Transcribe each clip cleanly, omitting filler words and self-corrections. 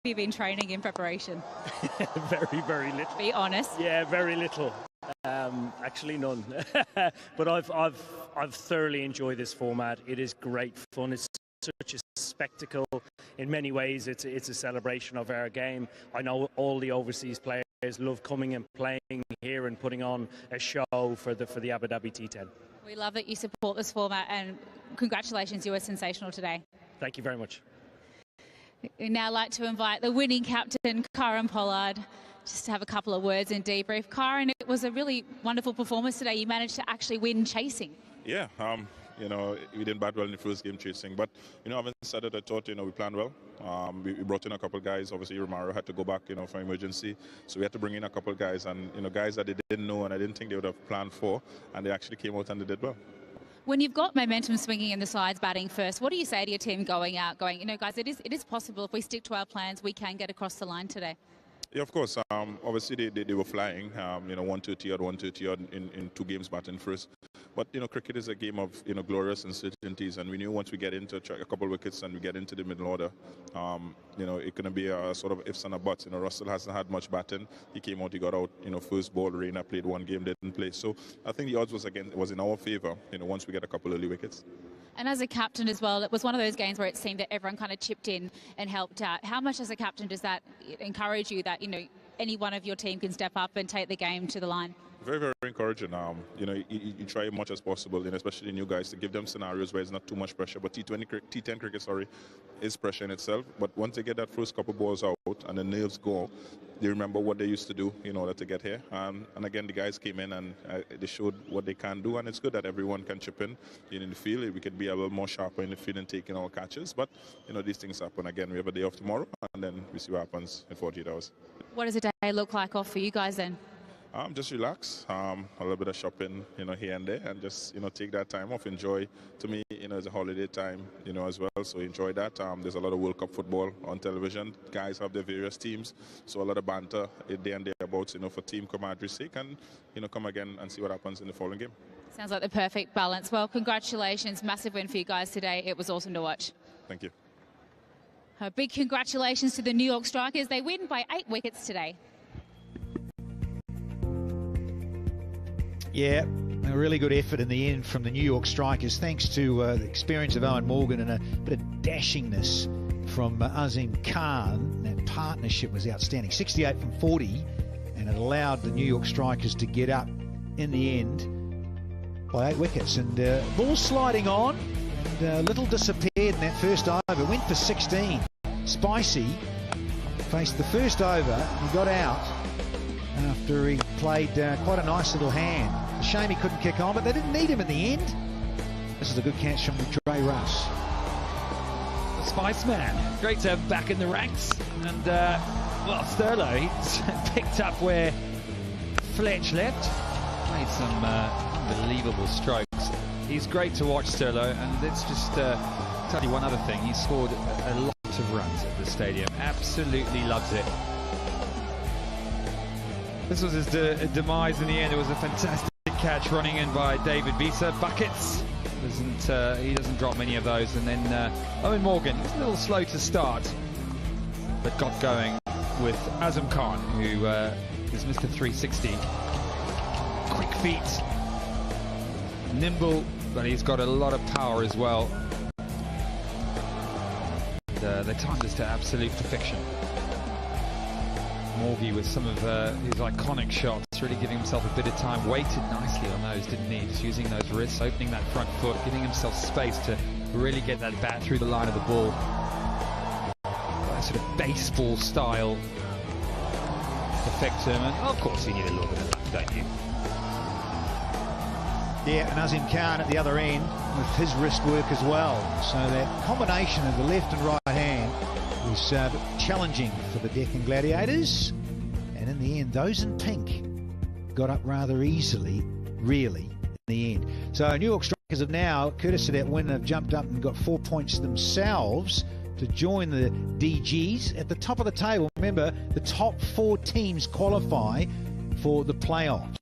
you been training in preparation? Very, very little. Be honest. Yeah, very little. Actually, none. But I've thoroughly enjoyed this format. It is great fun. It's such a spectacle. In many ways, it's a celebration of our game. I know all the overseas players love coming and playing here and putting on a show for the Abu Dhabi T10. We love that you support this format, and congratulations, you were sensational today. Thank you very much. We'd now like to invite the winning captain, Karen Pollard, just to have a couple of words in debrief. Karen, it was a really wonderful performance today. You managed to actually win chasing. Yeah, you know, we didn't bat well in the first game chasing, but, you know, having said it, I thought, you know, we planned well. We brought in a couple of guys. Obviously, Romero had to go back, you know, for emergency. So we had to bring in a couple of guys and, you know, guys that they didn't know and I didn't think they would have planned for, and they actually came out and they did well. When you've got momentum swinging and the sides batting first, what do you say to your team going, you know, guys, it is possible if we stick to our plans, we can get across the line today? Yeah, of course. Obviously, they were flying, you know, 130 odd, 130 odd in 2 games batting first. But, you know, cricket is a game of, you know, glorious uncertainties. And we knew once we get into a couple of wickets and we get into the middle order, you know, it's going to be a sort of ifs and a buts. You know, Russell hasn't had much batting. He came out, he got out, you know, first ball. Reina played 1 game, didn't play. So I think the odds was in our favour, you know, once we get a couple of early wickets. And as a captain as well, it was one of those games where it seemed that everyone kind of chipped in and helped out. How much as a captain does that encourage you that, you know, any one of your team can step up and take the game to the line? Very, very encouraging. You know, you try as much as possible, and especially new guys, to give them scenarios where it's not too much pressure. But T10 cricket, is pressure in itself. But once they get that first couple balls out and the nerves go, they remember what they used to do in order to get here. And again, the guys came in and they showed what they can do. And it's good that everyone can chip in the field. We could be a little more sharper in the field and taking our catches. But, you know, these things happen. Again, we have a day off tomorrow, and then we see what happens in 48 hours. What does a day look like off for you guys then? Just relax, a little bit of shopping, you know, here and there, and just, you know, take that time off. Enjoy. To me, you know, it's a holiday time, you know, as well. So enjoy that. There's a lot of World Cup football on television. Guys have their various teams, so a lot of banter day and thereabouts, you know, for team camaraderie's sake, and, you know, come again and see what happens in the following game. Sounds like the perfect balance. Well, congratulations, massive win for you guys today. It was awesome to watch. Thank you. A big congratulations to the New York Strikers. They win by 8 wickets today. Yeah, a really good effort in the end from the New York Strikers, thanks to the experience of Owen Morgan and a bit of dashingness from Azim Khan. That partnership was outstanding. 68 from 40, and it allowed the New York Strikers to get up in the end by 8 wickets. And ball sliding on, and Little disappeared in that first over, went for 16. Spicy faced the first over, he got out after he played quite a nice little hand. A shame he couldn't kick on, but they didn't need him in the end. This is a good catch from Trey Russ. The Spice Man, great to have back in the ranks. And, well, Sterlo, he's picked up where Fletch left. Played some unbelievable strokes. He's great to watch, Sterlo, and let's just tell you one other thing. He scored a lot of runs at the stadium. Absolutely loves it. This was his demise in the end. It was a fantastic catch running in by David Bisa. Buckets. He doesn't drop many of those. And then Owen Morgan, he was a little slow to start, but got going with Azam Khan, who is Mr. 360. Quick feet. Nimble, but he's got a lot of power as well. They timed this to absolute perfection. Morgie with some of his iconic shots, really giving himself a bit of time, waited nicely on those, didn't he? Just using those wrists, opening that front foot, giving himself space to really get that bat through the line of the ball. That sort of baseball style effect to him, and of course you need a little bit of luck, don't you? Yeah, and Azim Khan at the other end with his wrist work as well. So that combination of the left and right hand was challenging for the Deccan Gladiators, and in the end those in pink got up rather easily, really, in the end. So New York Strikers have now, courtesy of that win, have jumped up and got 4 points themselves to join the DGs at the top of the table. Remember, the top 4 teams qualify for the playoffs.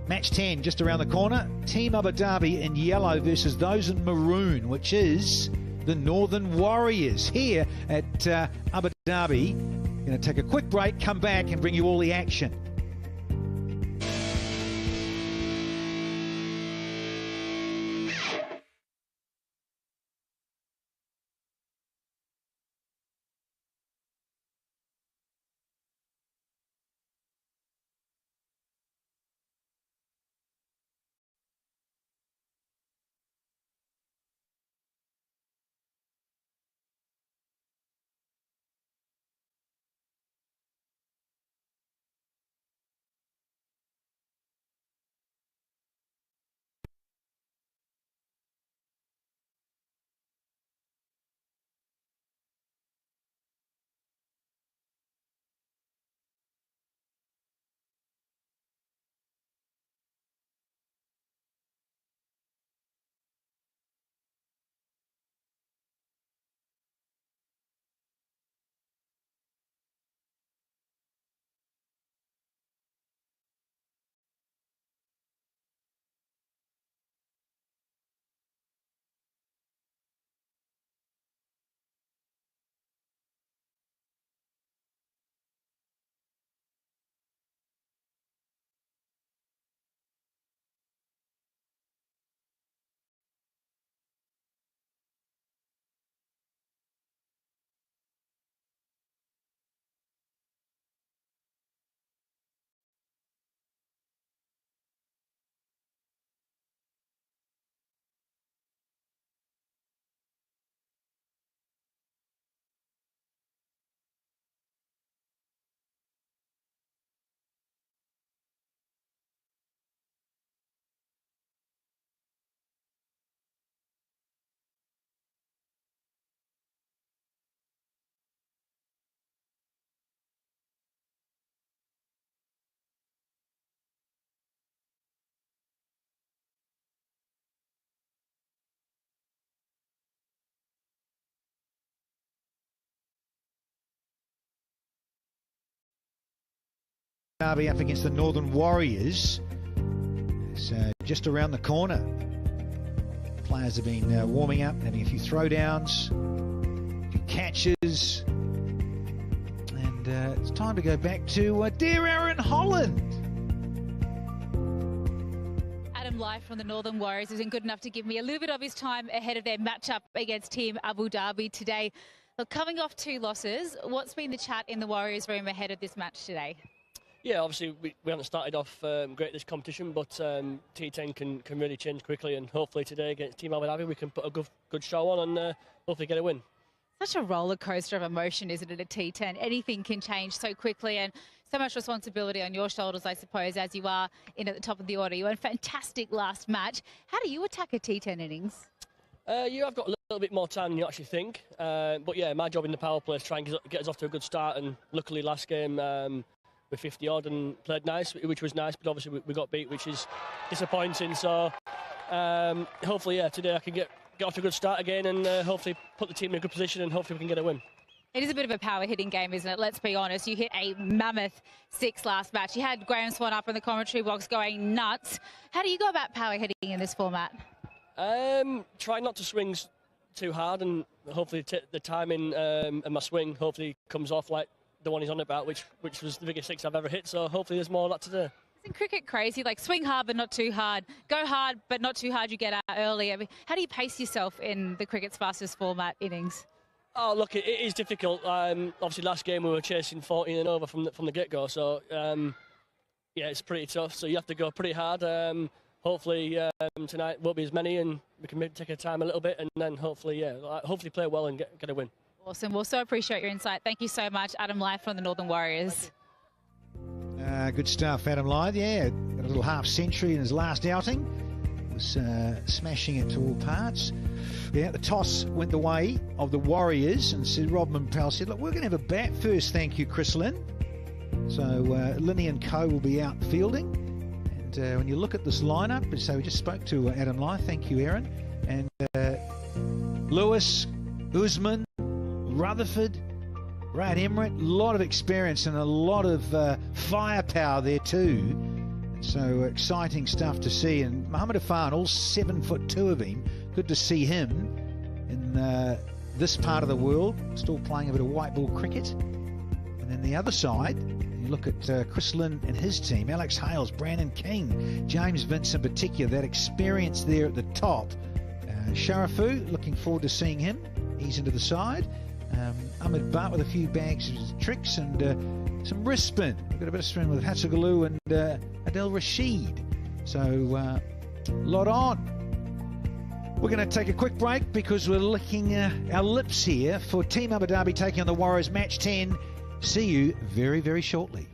Match match 10 just around the corner. Team Abu Dhabi in yellow versus those in maroon, which is the Northern Warriors here at Abu Dhabi. Going to take a quick break, come back and bring you all the action. Derby up against the Northern Warriors. So just around the corner. Players have been warming up, having a few throwdowns, a few catches. And it's time to go back to dear Aaron Holland. Adam Life from the Northern Warriors isn't good enough to give me a little bit of his time ahead of their matchup against Team Abu Dhabi today. Look, coming off 2 losses, what's been the chat in the Warriors room ahead of this match today? Yeah, obviously we haven't started off great this competition, but T10 can really change quickly, and hopefully today against Team Abu Dhabi we can put a good show on and hopefully get a win. Such a roller coaster of emotion, isn't it, at T10? Anything can change so quickly, and so much responsibility on your shoulders, I suppose, as you are in at the top of the order. You had a fantastic last match. How do you attack a T10 innings? You have got a little bit more time than you actually think, but yeah, my job in the power play is try and get us off to a good start, and luckily last game we're 50 odd and played nice, which was nice, but obviously we got beat, which is disappointing. So hopefully, yeah, today I can get off to a good start again and hopefully put the team in a good position and hopefully we can get a win. It is a bit of a power hitting game, isn't it? Let's be honest. You hit a mammoth 6 last match. You had Graham Swan up in the commentary box going nuts. How do you go about power hitting in this format? Try not to swing too hard, and hopefully the timing and my swing hopefully comes off like the one he's on about, which was the biggest 6 I've ever hit. So hopefully there's more of that today. Isn't cricket crazy? Like, swing hard but not too hard. Go hard but not too hard, you get out early. I mean, how do you pace yourself in the cricket's fastest format innings? Oh, look, it is difficult. Obviously, last game we were chasing 14 and over from the get-go. So, yeah, it's pretty tough. So you have to go pretty hard. Hopefully, tonight won't be as many and we can maybe take our time a little bit and then hopefully play well and get a win. Awesome. We'll so appreciate your insight. Thank you so much, Adam Life from the Northern Warriors. Good stuff, Adam Lythe. Yeah, got a little half century in his last outing. Was smashing it to all parts. Yeah, the toss went the way of the Warriors, and Sir Rodman Powell said, look, we're going to have a bat first, thank you, Chris Lynn. So Linney and co will be out fielding. And when you look at this lineup, so we just spoke to Adam Lythe, thank you, Aaron. And Lewis, Usman, Rutherford, Brad Emmerich, a lot of experience and a lot of firepower there too. So exciting stuff to see. And Mohamed Afan, all 7'2" of him. Good to see him in this part of the world, still playing a bit of white ball cricket. And then the other side, you look at Chris Lynn and his team, Alex Hales, Brandon King, James Vince in particular, that experience there at the top. Sharafu, looking forward to seeing him. He's into the side. Ahmed Bart with a few bags of tricks and some wrist spin. We've got a bit of spin with Hatsagaloo and Adel Rashid. So, lot on. We're going to take a quick break because we're licking our lips here for Team Abu Dhabi taking on the Warriors match 10. See you very, very shortly.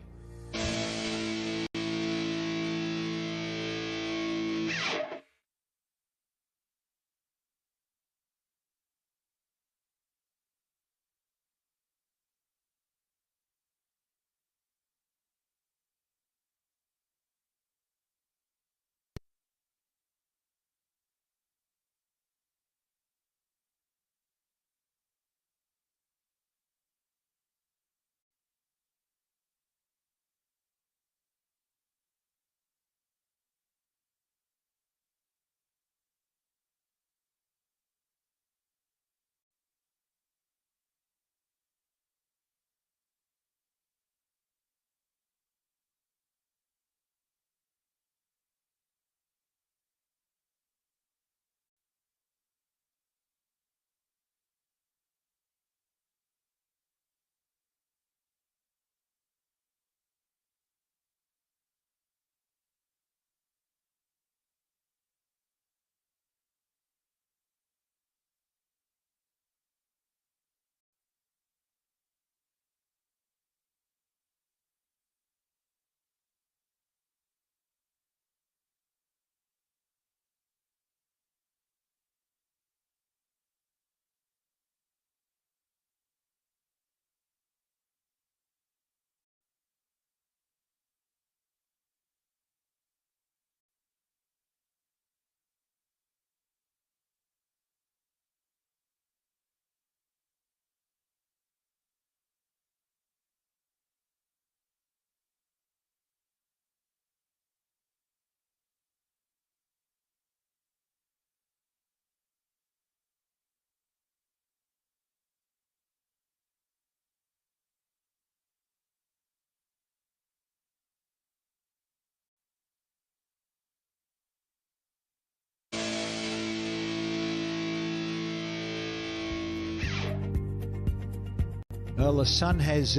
Well, the sun has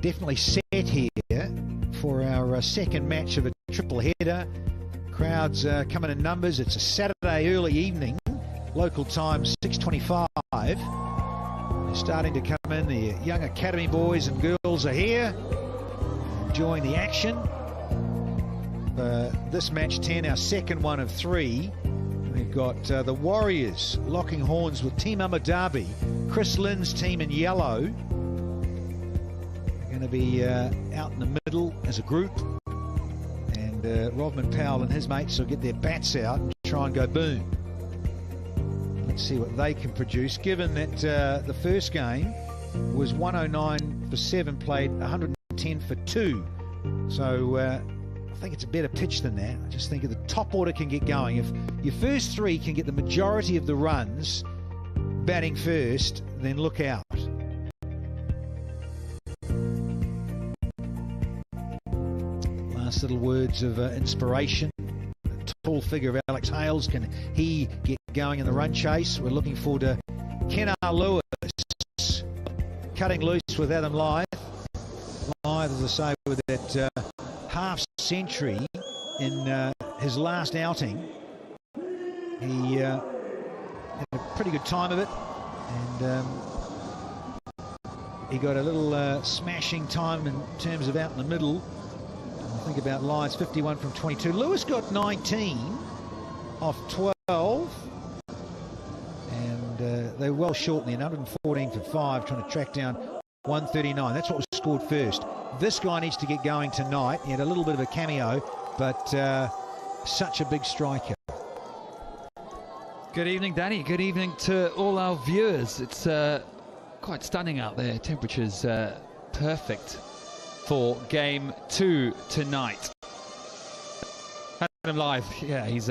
definitely set here for our second match of a triple header. Crowds coming in numbers. It's a Saturday early evening, local time 6:25. They're starting to come in. The young academy boys and girls are here, enjoying the action. This match 10, our second one of 3. We've got the Warriors locking horns with Team Abu Dhabi. Chris Lynn's team in yellow. Going to be out in the middle as a group, and Rodman Powell and his mates will get their bats out and try and go boom. Let's see what they can produce, given that the first game was 109 for 7, played 110 for 2. So I think it's a better pitch than that. I just think if the top order can get going, if your first 3 can get the majority of the runs batting first, then look out. Last little words of inspiration. The tall figure of Alex Hales, can he get going in the run chase? We're looking forward to Kennar Lewis cutting loose with Adam Lyth. Lyth, as I say, with that half century in his last outing. He had a pretty good time of it, and he got a little smashing time in terms of out in the middle. Think about Lyth's 51 from 22. Lewis got 19 off 12, and they were well short in the end, 114 for 5, trying to track down 139. That's what was scored first. This guy needs to get going tonight. He had a little bit of a cameo, but such a big striker. Good evening, Danny. Good evening to all our viewers. It's quite stunning out there. Temperatures perfect for game 2 tonight. him live. Yeah, he's